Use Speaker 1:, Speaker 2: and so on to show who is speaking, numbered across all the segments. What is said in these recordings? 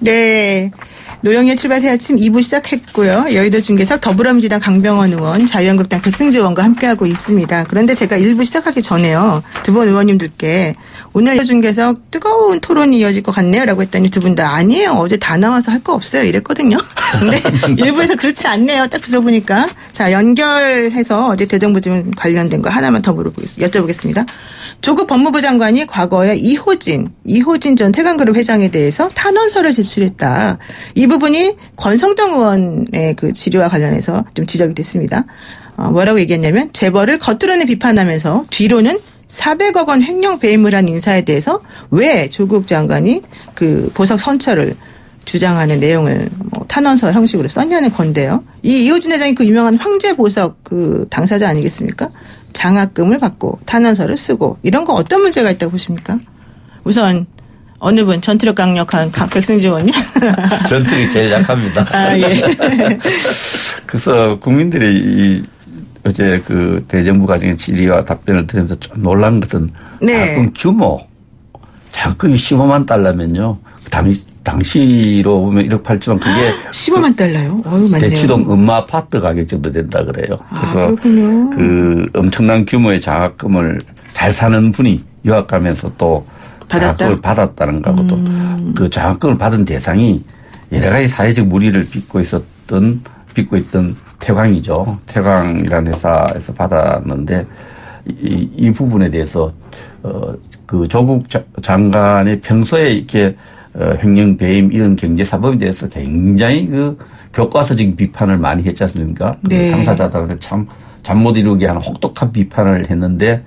Speaker 1: 네. 노영의 출발 새 아침 2부 시작했고요. 여의도 중계석 더불어민주당 강병원 의원, 자유한국당 백승주 의원과 함께하고 있습니다. 그런데 제가 1부 시작하기 전에요. 두 분 의원님들께 오늘 중계석 뜨거운 토론이 이어질 것 같네요 라고 했더니 두 분 다 아니에요. 어제 다 나와서 할 거 없어요 이랬거든요. 근데 1부에서 그렇지 않네요. 딱 들어보니까. 자, 연결해서 어제 대정부 질문 관련된 거 하나만 더 여쭤보겠습니다. 조국 법무부 장관이 과거에 이호진 전 태광그룹 회장에 대해서 탄원서를 제출했다. 이 부분이 권성동 의원의 그 질의와 관련해서 좀 지적이 됐습니다. 뭐라고 얘기했냐면 재벌을 겉으로는 비판하면서 뒤로는 400억 원 횡령 배임을 한 인사에 대해서 왜 조국 장관이 그 보석 선처를 주장하는 내용을 탄원서 형식으로 썼냐는 건데요. 이 이호진 회장이 그 유명한 황제 보석 그 당사자 아니겠습니까? 장학금을 받고 탄원서를 쓰고 이런 거 어떤 문제가 있다고 보십니까? 우선 어느 분 전투력 강력한 백승주 의원님.
Speaker 2: 전투력이 제일 약합니다.
Speaker 1: 아, 예.
Speaker 2: 그래서 국민들이 어제 그 대정부 과정의 질의와 답변을 들으면서 좀 놀란 것은 장학금 규모. 장학금이 15만 달러면요. 당시로 보면 1억 8천 그게
Speaker 1: 15만 달러요? 어유 많네요.
Speaker 2: 대치동 음마 아파트 가격 정도 된다 그래요. 그래서
Speaker 1: 그렇군요.
Speaker 2: 그 엄청난 규모의 장학금을 잘 사는 분이 유학 가면서 또 장학금을 받았다는 거하고도 그 장학금을 받은 대상이 여러 가지 사회적 물의를 빚고 있던 태광이죠. 태광이라는 회사에서 받았는데 이 부분에 대해서 그 조국 장관의 평소에 이렇게 횡령 배임 이런 경제 사법에 대해서 굉장히 그 교과서적인 비판을 많이 했지 않습니까?
Speaker 1: 네.
Speaker 2: 당사자들한테 참 잠 못 이루게 하는 혹독한 비판을 했는데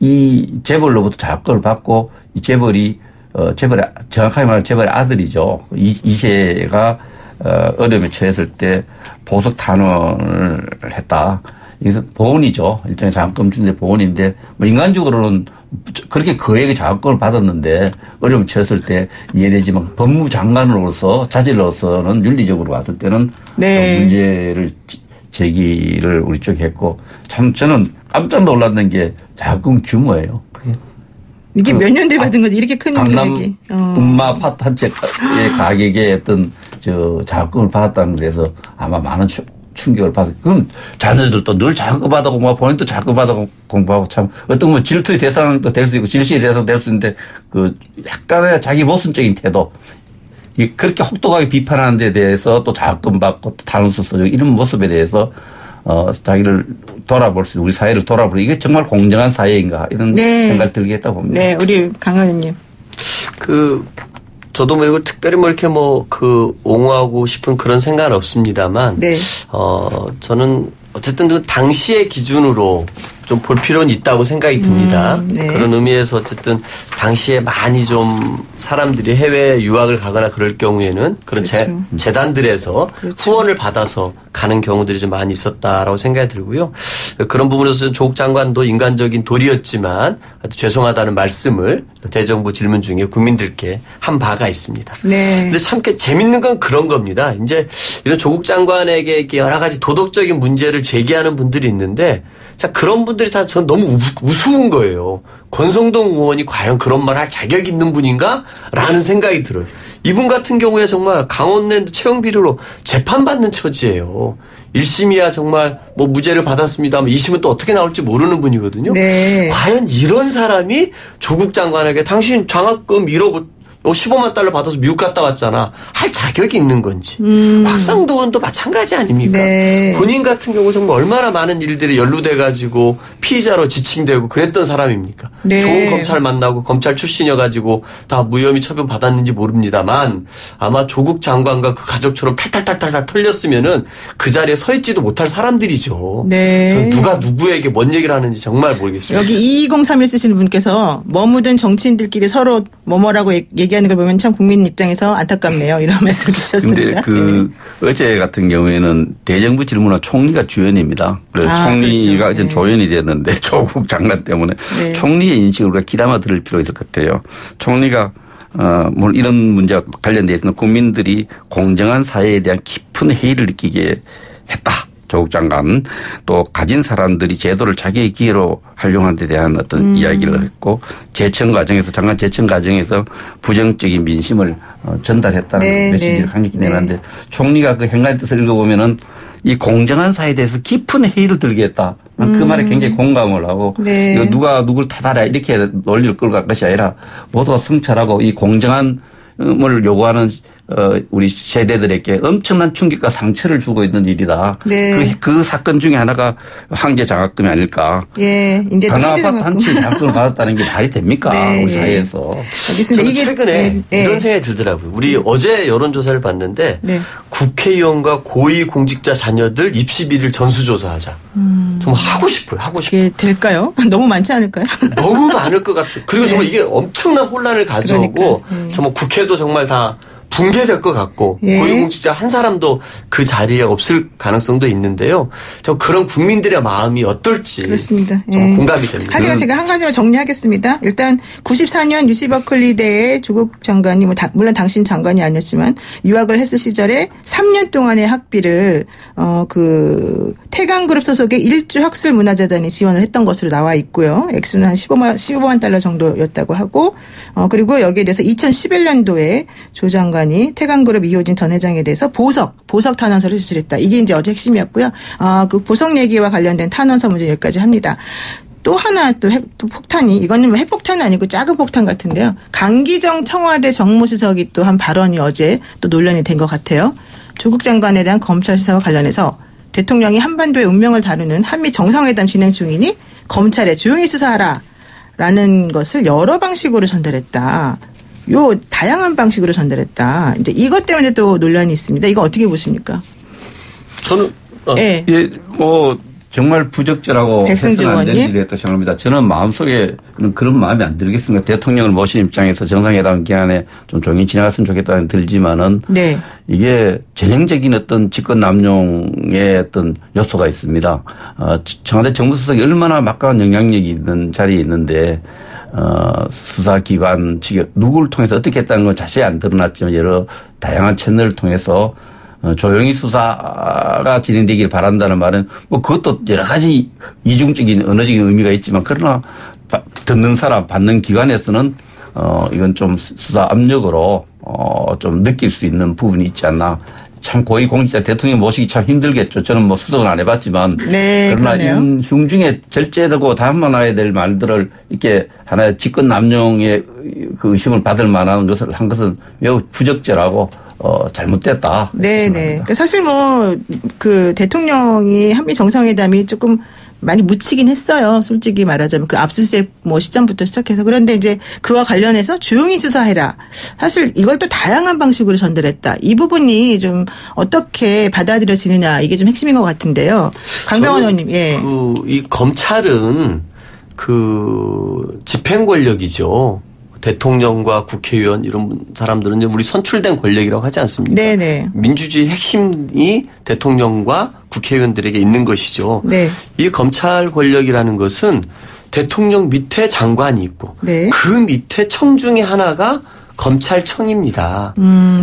Speaker 2: 이 재벌로부터 장학금을 받고 이 재벌이 정확하게 말하면 재벌의 아들이죠. 이세가 어려움에 처했을 때 보석 탄원을 했다. 이것은 보훈이죠. 일종의 장학금 주는데 보훈인데 뭐 인간적으로는 그렇게 거액의 장학금을 받았는데 어려움에 처했을 때 이해되지만 법무장관으로서 자질로서는 윤리적으로 봤을 때는 네. 문제를 제기를 우리 쪽에 했고 참 저는 깜짝 놀랐는 게 장학금 규모예요.
Speaker 1: 이게 몇 년대 받은 건데 이렇게 큰 금액이.
Speaker 2: 음마 아파트 한 채의 가격에 어떤 장학금을 받았다는 데서 아마 많은 충격을 받았어요. 그럼 자녀들도 늘 장학금 받아고 본인도 장학금 받아고 공부하고 참 어떤 뭐 질투의 대상도 될 수 있고 질시의 대상도 될 수 있는데 그 약간의 자기 모순적인 태도. 그렇게 혹독하게 비판하는 데 대해서 또 장학금 받고 또 탄원서 써주고 이런 모습에 대해서 자기를 돌아볼 수, 우리 사회를 돌아볼 이게 정말 공정한 사회인가 이런
Speaker 1: 네.
Speaker 2: 생각을 들게 했다고 봅니다.
Speaker 1: 네, 우리 강 의원님.
Speaker 3: 저도 뭐 이걸 특별히 뭐 이렇게 옹호하고 싶은 그런 생각은 없습니다만.
Speaker 1: 네.
Speaker 3: 저는 어쨌든 그 당시의 기준으로 좀 볼 필요는 있다고 생각이 듭니다.
Speaker 1: 네.
Speaker 3: 그런 의미에서 어쨌든 당시에 많이 좀 사람들이 해외 유학을 가거나 그럴 경우에는 그런
Speaker 1: 그렇죠.
Speaker 3: 재단들에서
Speaker 1: 그렇죠.
Speaker 3: 후원을 받아서 가는 경우들이 좀 많이 있었다라고 생각이 들고요. 그런 부분에서 조국 장관도 인간적인 도리였지만 죄송하다는 말씀을 대정부 질문 중에 국민들께 한 바가 있습니다.
Speaker 1: 네.
Speaker 3: 근데 참 재밌는 건 그런 겁니다. 이제 이런 조국 장관에게 이렇게 여러 가지 도덕적인 문제를 제기하는 분들이 있는데 자, 그런 분들이 다 전 너무 우스운 거예요. 권성동 의원이 과연 그런 말 할 자격이 있는 분인가? 라는 생각이 들어요. 이분 같은 경우에 정말 강원랜드 채용 비리로 재판받는 처지예요. 1심이야 정말 무죄를 받았습니다만 2심은 또 어떻게 나올지 모르는 분이거든요.
Speaker 1: 네.
Speaker 3: 과연 이런 사람이 조국 장관에게 당신 장학금 1억 15만 달러 받아서 미국 갔다 왔잖아. 할 자격이 있는 건지. 곽상도 의원도 마찬가지 아닙니까?
Speaker 1: 네.
Speaker 3: 본인 같은 경우 정말 얼마나 많은 일들이 연루돼가지고 피의자로 지칭되고 그랬던 사람입니까?
Speaker 1: 네.
Speaker 3: 좋은 검찰 만나고 검찰 출신이어가지고 다 무혐의 처분 받았는지 모릅니다만 아마 조국 장관과 그 가족처럼 탈탈탈탈 털렸으면은 그 자리에 서 있지도 못할 사람들이죠.
Speaker 1: 네.
Speaker 3: 전 누가 누구에게 뭔 얘기를 하는지 정말 모르겠습니다.
Speaker 1: 여기 2203일 쓰시는 분께서 머무든 정치인들끼리 서로 뭐라고 얘기하는 걸 보면 참 국민 입장에서 안타깝네요. 이런 말씀 주셨습니다.
Speaker 2: 근데 어제 같은 경우에는 대정부 질문은 총리가 주연입니다. 총리가
Speaker 1: 그렇죠.
Speaker 2: 이제
Speaker 1: 네.
Speaker 2: 조연이 됐는데 조국 장관 때문에
Speaker 1: 네.
Speaker 2: 총리의 인식을 우리가 귀담아 들을 필요가 있을 것 같아요. 총리가 물론 이런 문제와 관련돼 있어서 국민들이 공정한 사회에 대한 깊은 회의를 느끼게 했다. 조국 장관 또 가진 사람들이 제도를 자기의 기회로 활용하는 데 대한 어떤 이야기를 했고 재청 과정에서 장관 재청 과정에서 부정적인 민심을 전달했다는
Speaker 1: 네,
Speaker 2: 메시지를
Speaker 1: 네.
Speaker 2: 강력히 내놨는데 총리가 그 행간의 뜻을 읽어보면은 이 공정한 사회에 대해서 깊은 회의를 들겠다. 그 말에 굉장히 공감을 하고
Speaker 1: 네.
Speaker 2: 이거 누가 누굴 탓하라 이렇게 논리를 끌고 갈 것이 아니라 모두가 성찰하고 이 공정함을 요구하는 우리 세대들에게 엄청난 충격과 상처를 주고 있는 일이다.
Speaker 1: 네.
Speaker 2: 그 사건 중에 하나가 황제 장학금이 아닐까.
Speaker 1: 예, 이제
Speaker 2: 강남 아파트 한 채 장학금을 받았다는 게 말이 됩니까?
Speaker 1: 네.
Speaker 2: 우리 사회에서.
Speaker 1: 알겠습니다.
Speaker 3: 저는
Speaker 1: 이게
Speaker 3: 최근에 이런 생각이 들더라고요. 우리 어제 여론조사를 봤는데
Speaker 1: 네.
Speaker 3: 국회의원과 고위공직자 자녀들 입시 비리를 전수조사하자. 정말 하고 싶어요. 하고 싶어요.
Speaker 1: 이게 될까요? 너무 많지 않을까요?
Speaker 3: 너무 많을 것 같아요. 그리고 정말 이게 엄청난 혼란을 가져오고
Speaker 1: 그러니까,
Speaker 3: 정말 국회도 정말 다 붕괴될 것 같고
Speaker 1: 예.
Speaker 3: 고위공직자 한 사람도 그 자리에 없을 가능성도 있는데요. 저 그런 국민들의 마음이 어떨지
Speaker 1: 그렇습니다.
Speaker 3: 정말
Speaker 1: 예.
Speaker 3: 공감이 됩니다.
Speaker 1: 하지만 제가 한 가지만 정리하겠습니다. 일단 94년 UC 버클리대에 조국 장관이 물론 당신 장관이 아니었지만 유학을 했을 시절에 3년 동안의 학비를 그 태강그룹 소속의 일주학술문화재단이 지원을 했던 것으로 나와 있고요. 액수는 한 15만 달러 정도였다고 하고 그리고 여기에 대해서 2011년도에 조 장관이 태강그룹 이호진 전 회장에 대해서 보석 탄원서를 제출했다. 이게 이제 어제 핵심이었고요. 그 보석 얘기와 관련된 탄원서 문제 여기까지 합니다. 또 하나 또 폭탄이 이거는 뭐 핵폭탄은 아니고 작은 폭탄 같은데요. 강기정 청와대 정무수석이 또 한 발언이 어제 또 논란이 된 것 같아요. 조국 장관에 대한 검찰 수사와 관련해서 대통령이 한반도의 운명을 다루는 한미 정상회담 진행 중이니 검찰에 조용히 수사하라라는 것을 여러 방식으로 전달했다. 다양한 방식으로 전달했다. 이제 이것 때문에 또 논란이 있습니다. 이거 어떻게 보십니까?
Speaker 3: 저는
Speaker 1: 네.
Speaker 2: 예, 정말 부적절하고
Speaker 1: 백승주
Speaker 2: 해서는 안 되는
Speaker 1: 의원님.
Speaker 2: 일이었다고 생각합니다. 저는 마음속에는 그런 마음이 안 들겠습니다. 대통령을 모신 입장에서 정상회담 기간에 좀 조용히 지나갔으면 좋겠다는 들지만은
Speaker 1: 네.
Speaker 2: 이게 전형적인 어떤 직권 남용의 어떤 요소가 있습니다. 청와대 정무수석이 얼마나 막강한 영향력이 있는 자리에 있는데 수사기관 측에 누구를 통해서 어떻게 했다는 건 자세히 안 드러났지만 여러 다양한 채널을 통해서 조용히 수사가 진행되기를 바란다는 말은 뭐 그것도 여러 가지 이중적인 언어적인 의미가 있지만 그러나 듣는 사람 받는 기관에서는 이건 좀 수사 압력으로 좀 느낄 수 있는 부분이 있지 않나. 참 고위공직자 대통령 모시기 참 힘들겠죠. 저는 뭐 수석은 안 해봤지만
Speaker 1: 네,
Speaker 2: 그러나
Speaker 1: 그러네요.
Speaker 2: 이런 흉중에 절제되고 담아놔야 될 말들을 이렇게 하나의 직권 남용의 그 의심을 받을 만한 것을 한 것은 매우 부적절하고 잘못됐다.
Speaker 1: 네네. 그러니까 사실 그 대통령이 한미 정상회담이 조금 많이 묻히긴 했어요. 솔직히 말하자면 그 압수수색 시점부터 시작해서. 그런데 이제 그와 관련해서 조용히 수사해라. 사실 이걸 또 다양한 방식으로 전달했다. 이 부분이 좀 어떻게 받아들여지느냐 이게 좀 핵심인 것 같은데요. 강병원 의원님, 예.
Speaker 3: 이 검찰은 집행 권력이죠. 대통령과 국회의원 이런 사람들은 이제 우리 선출된 권력이라고 하지 않습니까?
Speaker 1: 네네.
Speaker 3: 민주주의 핵심이 대통령과 국회의원들에게 있는 것이죠.
Speaker 1: 네.
Speaker 3: 이 검찰 권력이라는 것은 대통령 밑에 장관이 있고
Speaker 1: 네.
Speaker 3: 그 밑에 청 중에 하나가 검찰청입니다.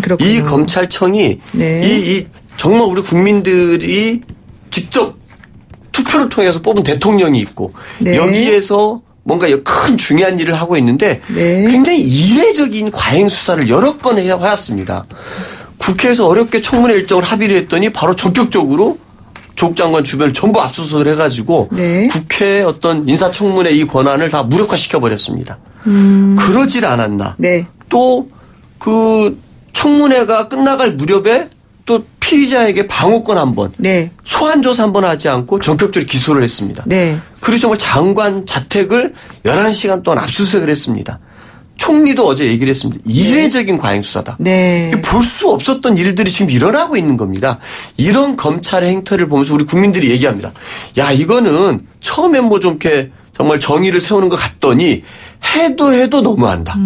Speaker 1: 그렇군요.
Speaker 3: 이 검찰청이
Speaker 1: 네.
Speaker 3: 정말 우리 국민들이 직접 투표를 통해서 뽑은 대통령이 있고
Speaker 1: 네.
Speaker 3: 여기에서 뭔가 큰 중요한 일을 하고 있는데
Speaker 1: 네.
Speaker 3: 굉장히 이례적인 과잉 수사를 여러 건 해왔습니다. 국회에서 어렵게 청문회 일정을 합의를 했더니 바로 전격적으로 조국 장관 주변을 전부 압수수색을 해가지고
Speaker 1: 네.
Speaker 3: 국회 어떤 인사청문회 이 권한을 다 무력화시켜버렸습니다. 그러질 않았나.
Speaker 1: 네.
Speaker 3: 또 그 청문회가 끝나갈 무렵에 또 피의자에게 방어권 한번
Speaker 1: 네.
Speaker 3: 소환 조사 한번 하지 않고 전격적으로 기소를 했습니다.
Speaker 1: 네.
Speaker 3: 그리고 정말 장관 자택을 11시간 동안 압수수색을 했습니다. 총리도 어제 얘기를 했습니다. 이례적인 과잉 수사다.
Speaker 1: 네.
Speaker 3: 볼 수 없었던 일들이 지금 일어나고 있는 겁니다. 이런 검찰의 행태를 보면서 우리 국민들이 얘기합니다. 야, 이거는 처음엔 좀 이렇게 정말 정의를 세우는 것 같더니 해도 너무한다.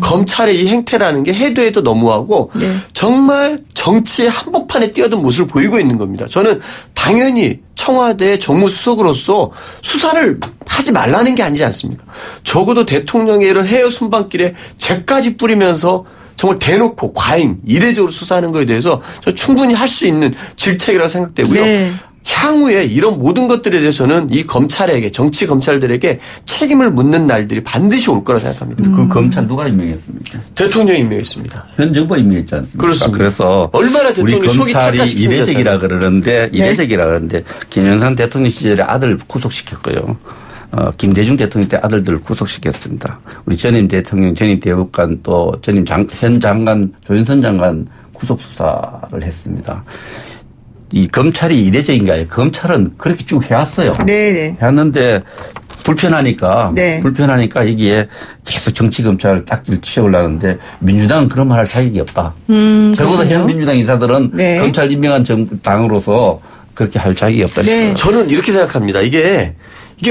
Speaker 3: 검찰의 이 행태라는 게 해도 너무하고
Speaker 1: 네.
Speaker 3: 정말 정치의 한복판에 뛰어든 모습을 보이고 있는 겁니다. 저는 당연히 청와대 정무수석으로서 수사를 하지 말라는 게 아니지 않습니까? 적어도 대통령의 이런 해외 순방길에 죄까지 뿌리면서 정말 대놓고 과잉, 이례적으로 수사하는 거에 대해서 저 충분히 할 수 있는 질책이라고 생각되고요.
Speaker 1: 네.
Speaker 3: 향후에 이런 모든 것들에 대해서는 이 검찰에게 정치 검찰들에게 책임을 묻는 날들이 반드시 올 거라 생각합니다.
Speaker 2: 그 검찰 누가 임명했습니까?
Speaker 3: 대통령이 임명했습니다.
Speaker 2: 현 정부가 임명했지 않습니까?
Speaker 3: 그렇습니다.
Speaker 2: 그래서
Speaker 3: 얼마나 대통령이
Speaker 2: 우리
Speaker 3: 속이
Speaker 2: 검찰이
Speaker 3: 탈까 싶습니다.
Speaker 2: 이례적이라 그러는데 김영삼 대통령 시절에 아들 구속시켰고요. 김대중 대통령 때 아들들을 구속시켰습니다. 우리 전임 대통령, 전임 대법관 또 현 장관, 조윤선 장관 구속 수사를 했습니다. 이 검찰이 이례적인가요? 검찰은 그렇게 쭉 해왔어요.
Speaker 1: 네네.
Speaker 2: 해왔는데 불편하니까 여기에 계속 정치 검찰 딱지를 치우려는데 민주당은 그런 말 할 자격이 없다. 적어도 현 민주당 인사들은
Speaker 1: 네.
Speaker 2: 검찰 임명한 당으로서 그렇게 할 자격이 없다.
Speaker 1: 네.
Speaker 3: 저는 이렇게 생각합니다. 이게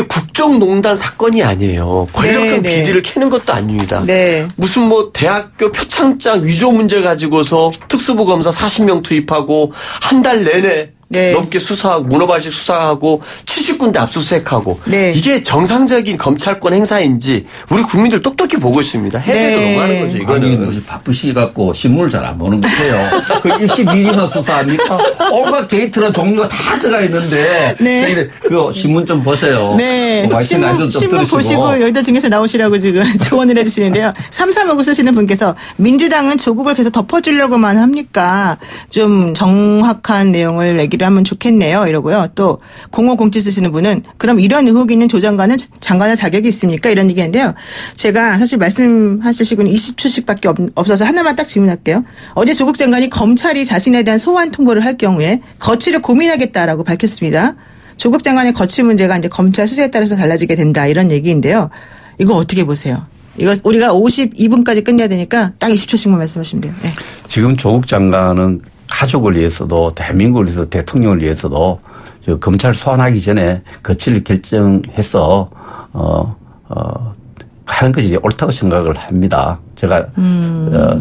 Speaker 3: 국정농단 사건이 아니에요. 권력형
Speaker 1: 네.
Speaker 3: 비리를 캐는 것도 아닙니다.
Speaker 1: 네.
Speaker 3: 무슨 뭐 대학교 표창장 위조 문제 가지고서 특수부 검사 40명 투입하고 한 달 내내
Speaker 1: 네.
Speaker 3: 넘게 수사하고 문어발식 수사하고 70군데 압수수색하고
Speaker 1: 네.
Speaker 3: 이게 정상적인 검찰권 행사인지 우리 국민들 똑똑히 보고 있습니다. 해외도
Speaker 1: 네.
Speaker 3: 너무하는 거죠.
Speaker 2: 아니
Speaker 3: 이거는.
Speaker 2: 무슨 바쁘시갖고 신문을 잘 안 보는 것 같아요. 그 입시 비리만 수사합니까? 온갖 데이터나 종류가 다 들어가 있는데
Speaker 1: 네.
Speaker 2: 저희들 그 신문 좀 보세요.
Speaker 1: 네.
Speaker 2: 말씀 좀
Speaker 1: 신문
Speaker 2: 들으시고.
Speaker 1: 보시고 여의도 중에서 나오시라고 지금 조언을 해주시는데요. 3359 쓰시는 분께서 민주당은 조국을 계속 덮어주려고만 합니까? 좀 정확한 내용을 얘기를 하면 좋겠네요. 이러고요. 또 0507 쓰시는 분은 그럼 이런 의혹이 있는 조 장관은 장관의 자격이 있습니까? 이런 얘기인데요. 제가 사실 말씀하실 시간이 20초씩밖에 없어서 하나만 딱 질문할게요. 어제 조국 장관이 검찰이 자신에 대한 소환 통보를 할 경우에 거취를 고민하겠다라고 밝혔습니다. 조국 장관의 거취 문제가 이제 검찰 수사에 따라서 달라지게 된다 이런 얘기인데요. 이거 어떻게 보세요? 이거 우리가 52분까지 끝내야 되니까 딱 20초씩만 말씀하시면 돼요. 네.
Speaker 2: 지금 조국 장관은 가족을 위해서도 대한민국을 위해서 대통령을 위해서도 검찰 소환하기 전에 거취를 결정해서 하는 것이 옳다고 생각을 합니다. 제가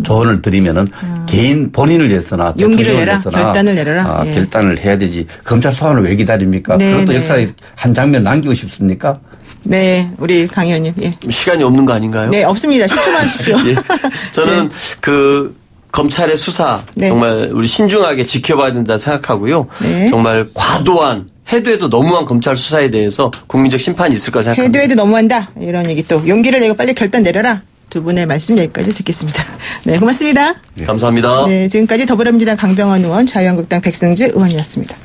Speaker 2: 조언을 드리면은 개인 본인을 위해서나
Speaker 1: 용기를
Speaker 2: 대통령을
Speaker 1: 내라,
Speaker 2: 위해서나
Speaker 1: 결단을 내려라. 예.
Speaker 2: 결단을 해야 되지. 검찰 소환을 왜 기다립니까?
Speaker 1: 네,
Speaker 2: 그것도
Speaker 1: 네.
Speaker 2: 역사에 한 장면 남기고 싶습니까?
Speaker 1: 네, 우리 강 의원님. 예.
Speaker 3: 시간이 없는 거 아닌가요?
Speaker 1: 네, 없습니다. 10초만 하십시오.
Speaker 3: 예. 저는 그 검찰의 수사
Speaker 1: 네.
Speaker 3: 정말 우리 신중하게 지켜봐야 된다 생각하고요.
Speaker 1: 네.
Speaker 3: 정말 과도한 해도 해도 너무한 검찰 수사에 대해서 국민적 심판이 있을 거라 생각합니다.
Speaker 1: 해도 너무한다. 이런 얘기 또 용기를 내고 빨리 결단 내려라. 두 분의 말씀 여기까지 듣겠습니다. 네, 고맙습니다.
Speaker 3: 감사합니다.
Speaker 1: 네, 지금까지 더불어민주당 강병원 의원, 자유한국당 백승주 의원이었습니다.